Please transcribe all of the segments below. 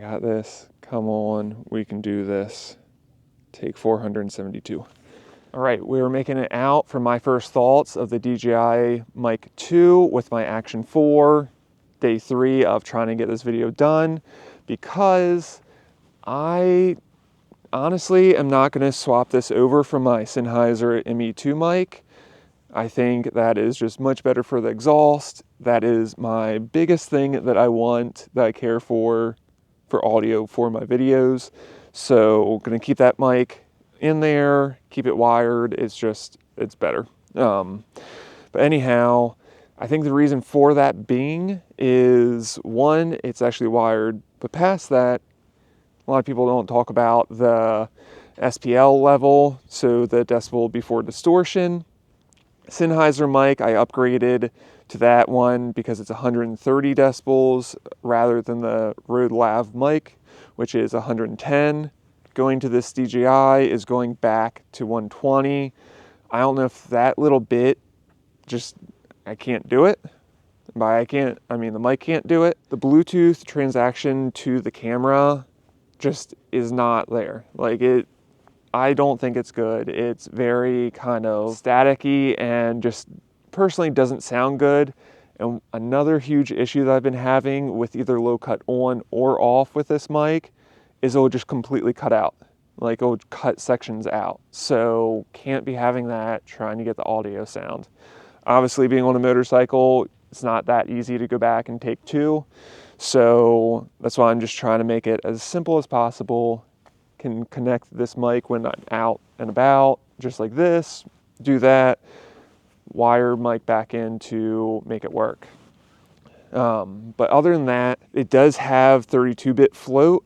got this. Come on, we can do this. Take 472. All right, we're making it out for my first thoughts of the DJI Mic 2 with my Action 4. Day 3 of trying to get this video done, because I honestly am not going to swap this over from my Sennheiser ME2 mic. I think that is just much better for the exhaust. That is my biggest thing that I want, that I care for audio for my videos. So gonna keep that mic in there, keep it wired. It's better. But anyhow, I think the reason for that being is, one, it's actually wired, but past that, a lot of people don't talk about the SPL level, so the decibel before distortion. Sennheiser mic, I upgraded to that one because it's 130 decibels rather than the Rode Lav Mic, which is 110. Going to this DJI is going back to 120. I don't know if that little bit, I can't do it. By I mean the mic can't do it. The Bluetooth transaction to the camera just is not there. I don't think it's good. It's very kind of staticky and just personally doesn't sound good. And another huge issue that I've been having with either low cut on or off with this mic is it'll just completely cut out. It'll cut sections out. So can't be having that, trying to get the audio sound. Obviously, being on a motorcycle, it's not that easy to go back and take two. So that's why I'm just trying to make it as simple as possible. Can connect this mic when I'm out and about, just like this, do that, wire mic back in to make it work. But other than that, it does have 32-bit float,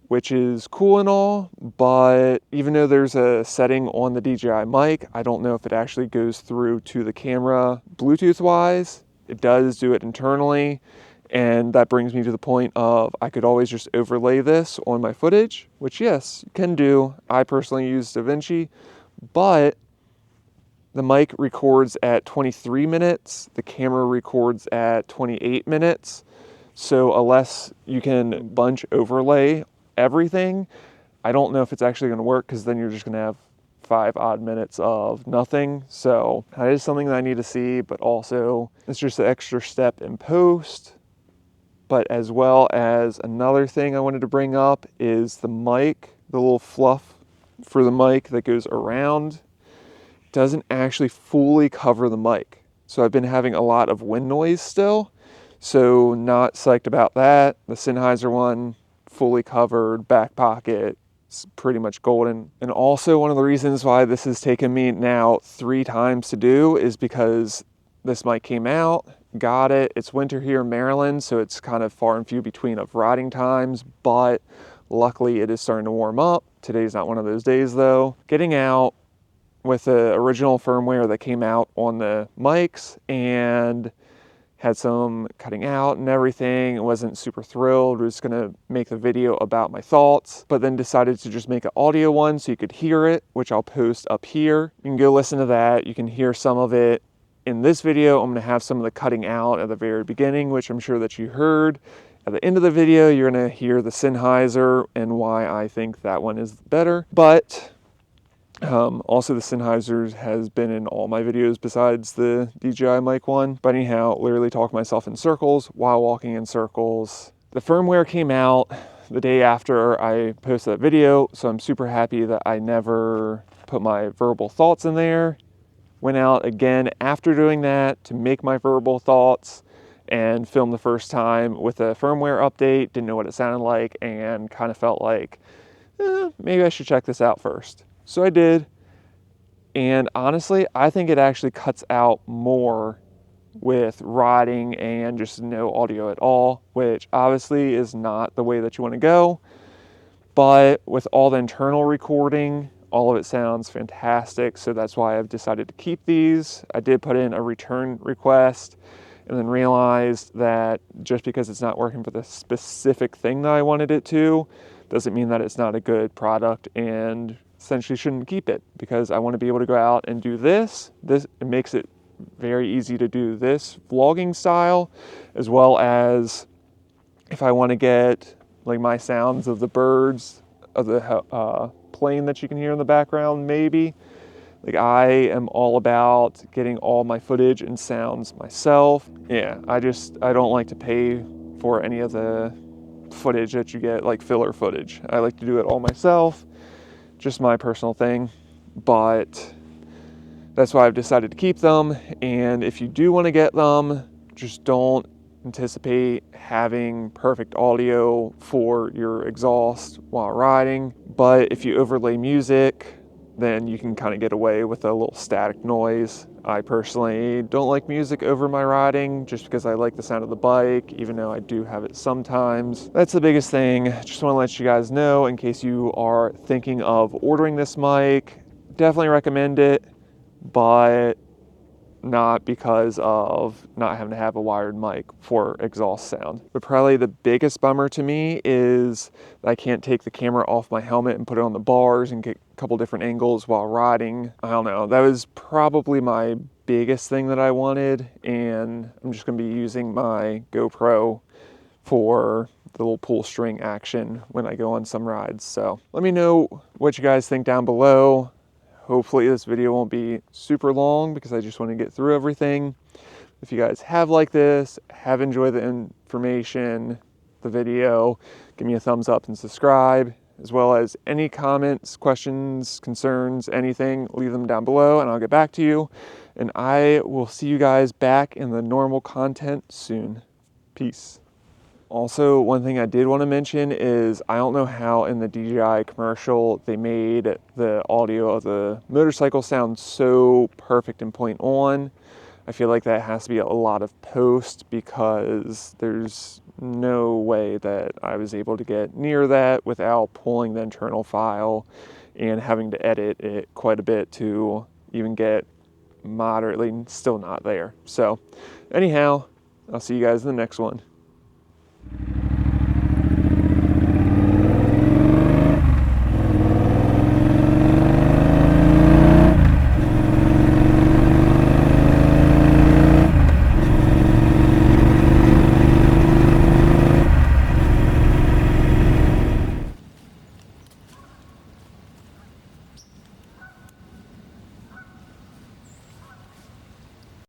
which is cool and all, but even though there's a setting on the DJI mic, I don't know if it actually goes through to the camera Bluetooth-wise. It does do it internally. And that brings me to the point of I could always just overlay this on my footage, which yes, you can do. I personally use DaVinci, but the mic records at 23 minutes. The camera records at 28 minutes. So unless you can bunch overlay everything, I don't know if it's actually going to work, because then you're just going to have 5 odd minutes of nothing. So that is something that I need to see, but also it's just an extra step in post. But as well as another thing I wanted to bring up is the mic, the little fluff for the mic that goes around doesn't actually fully cover the mic. So I've been having a lot of wind noise still. So not psyched about that. The Sennheiser one, fully covered, back pocket, it's pretty much golden. And also one of the reasons why this has taken me now 3 times to do is because this mic came out, got it. It's winter here in Maryland, so it's kind of far and few between of riding times, but luckily it is starting to warm up. Today's not one of those days though. Getting out with the original firmware that came out on the mics and had some cutting out and everything. I wasn't super thrilled. I was gonna make the video about my thoughts, but then decided to just make an audio one so you could hear it, which I'll post up here. You can go listen to that. You can hear some of it. In this video, I'm gonna have some of the cutting out at the very beginning, which I'm sure that you heard. At the end of the video, you're gonna hear the Sennheiser and why I think that one is better. But also the Sennheiser has been in all my videos besides the DJI Mic one. But anyhow, literally talk myself in circles while walking in circles. The firmware came out the day after I posted that video, so I'm super happy that I never put my verbal thoughts in there. Went out again after doing that to make my verbal thoughts and film the first time with a firmware update. Didn't know what it sounded like and kind of felt like, maybe I should check this out first. So I did. And honestly, I think it actually cuts out more with riding and just no audio at all, which obviously is not the way that you want to go. But with all the internal recording, all of it sounds fantastic, so that's why I've decided to keep these. I did put in a return request and then realized that just because it's not working for the specific thing that I wanted it to, doesn't mean that it's not a good product and essentially shouldn't keep it, because I want to be able to go out and do this. It makes it very easy to do this vlogging style, as well as if I want to get like my sounds of the birds, of the plane that you can hear in the background, maybe. Like, I am all about getting all my footage and sounds myself. Yeah, I don't like to pay for any of the footage that you get, like filler footage. I like to do it all myself, just my personal thing. But that's why I've decided to keep them. And if you do want to get them, just don't anticipate having perfect audio for your exhaust while riding. But if you overlay music, then you can kind of get away with a little static noise. I personally don't like music over my riding just because I like the sound of the bike, even though I do have it sometimes. That's the biggest thing. Just want to let you guys know in case you are thinking of ordering this mic. Definitely recommend it, but not because of not having to have a wired mic for exhaust sound. But probably the biggest bummer to me is that I can't take the camera off my helmet and put it on the bars and get a couple different angles while riding. I don't know, that was probably my biggest thing that I wanted, and I'm just gonna be using my GoPro for the little pull string action when I go on some rides. So let me know what you guys think down below. Hopefully this video won't be super long because I just want to get through everything. If you guys have liked this, have enjoyed the information, the video, give me a thumbs up and subscribe, as well as any comments, questions, concerns, anything, leave them down below and I'll get back to you. And I will see you guys back in the normal content soon. Peace. Also, one thing I did want to mention is I don't know how in the DJI commercial they made the audio of the motorcycle sound so perfect and point on. I feel like that has to be a lot of post because there's no way that I was able to get near that without pulling the internal file and having to edit it quite a bit to even get moderately still not there. So anyhow, I'll see you guys in the next one.